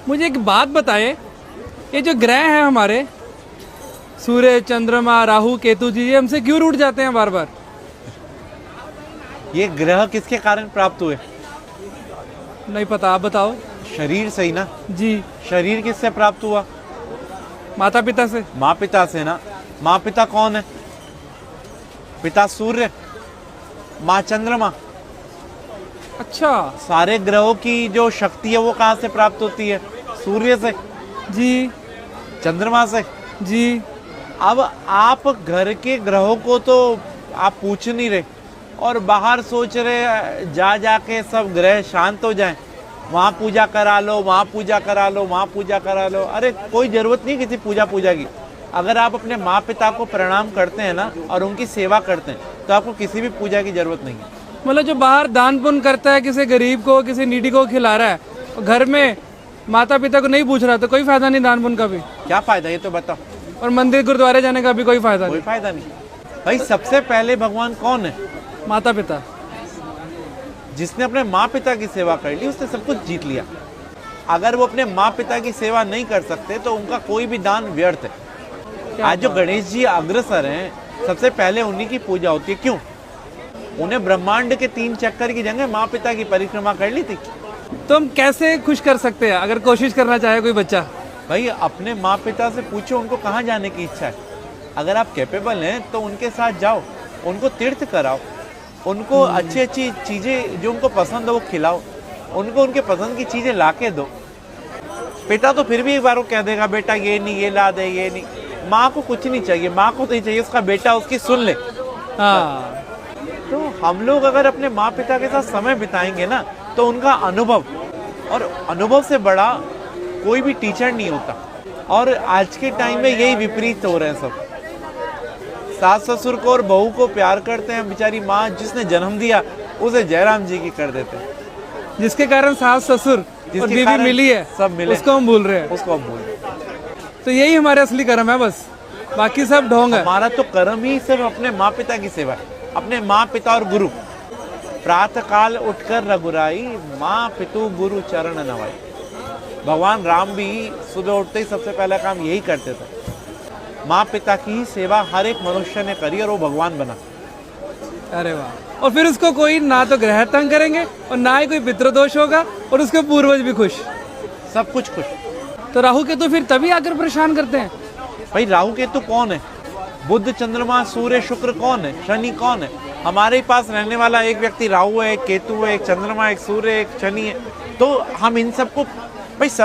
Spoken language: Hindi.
मुझे एक बात बताएं, ये जो ग्रह हैं हमारे सूर्य, चंद्रमा, राहु, केतु जी, ये हमसे क्यों रूठ जाते हैं बार बार? ये ग्रह किसके कारण प्राप्त हुए? नहीं पता, आप बताओ। शरीर से ही ना। जी। शरीर किससे प्राप्त हुआ? माता पिता से। माँ पिता से ना। माँ पिता कौन है? पिता सूर्य, माँ चंद्रमा। अच्छा। सारे ग्रहों की जो शक्ति है वो कहाँ से प्राप्त होती है? सूर्य से, जी चंद्रमा से। जी। अब आप घर के ग्रहों को तो आप पूछ नहीं रहे और बाहर सोच रहे जा जाके सब ग्रह शांत हो जाएं, वहाँ पूजा करा लो, वहाँ पूजा करा लो, वहाँ पूजा करा लो। अरे कोई जरूरत नहीं किसी पूजा की। अगर आप अपने माँ पिता को प्रणाम करते हैं ना और उनकी सेवा करते हैं तो आपको किसी भी पूजा की जरूरत नहीं है। मतलब जो बाहर दान पुण्य करता है, किसी गरीब को, किसी नीडी को खिला रहा है, और घर में माता पिता को नहीं पूछ रहा, तो कोई फायदा नहीं दान पुण्य का भी। क्या फायदा ये तो बताओ। और मंदिर गुरुद्वारे जाने का भी कोई फायदा कोई नहीं। फायदा नहीं। भाई सबसे पहले भगवान कौन है? माता पिता। जिसने अपने माँ पिता की सेवा कर ली उसने सब कुछ जीत लिया। अगर वो अपने माँ पिता की सेवा नहीं कर सकते तो उनका कोई भी दान व्यर्थ है। आज जो गणेश जी अग्रसर हैं, सबसे पहले उन्हीं की पूजा होती है। क्यों? उन्हें ब्रह्मांड के 3 चक्कर की जगह माँ पिता की परिक्रमा कर ली थी। तो हम कैसे खुश कर सकते हैं अगर कोशिश करना चाहे कोई बच्चा? भाई अपने माँ पिता से पूछो उनको कहाँ जाने की इच्छा है। अगर आप कैपेबल हैं तो उनके साथ जाओ, उनको तीर्थ कराओ, उनको अच्छी अच्छी चीज़ें जो उनको पसंद हो वो खिलाओ, उनको उनके पसंद की चीज़ें ला के दो। पिता तो फिर भी एक बार वो कह देगा बेटा ये नहीं, ये ला दे, ये नहीं। माँ को कुछ नहीं चाहिए, माँ को तो ही चाहिए उसका बेटा उसकी सुन ले। हाँ। तो हम लोग अगर अपने माँ पिता के साथ समय बिताएंगे ना तो उनका अनुभव, और अनुभव से बड़ा कोई भी टीचर नहीं होता। और आज के टाइम में यही विपरीत हो रहे हैं सब। सास ससुर को और बहू को प्यार करते हैं, बेचारी माँ जिसने जन्म दिया उसे जयराम जी की कर देते हैं। जिसके कारण सास ससुर और बीवी मिली है, सब मिले, उसको हम भूल रहे हैं। उसको हम भूल रहे हैं। तो यही हमारे असली कर्म है, बस बाकी सब ढोंग है। हमारा तो कर्म ही सिर्फ अपने माँ पिता की सेवा है, अपने माँ पिता और गुरु। प्रातः काल उठकर रघुराई, माँ पितु गुरु चरण नवाई। भगवान राम भी सुबह उठते ही सबसे पहला काम यही करते थे। माँ पिता की ही सेवा हर एक मनुष्य ने करी और वो भगवान बना। अरे वाह। और फिर उसको कोई ना तो ग्रह तंग करेंगे और ना ही कोई पितृदोष होगा, और उसके पूर्वज भी खुश, सब कुछ खुश। तो राहु केतु फिर तभी आकर परेशान करते हैं। भाई राहु केतु कौन है? बुध, चंद्रमा, सूर्य, शुक्र कौन है? शनि कौन है? हमारे पास रहने वाला एक व्यक्ति राहु है, एक केतु है, एक चंद्रमा, एक सूर्य, एक शनि है। तो हम इन सबको भाई सब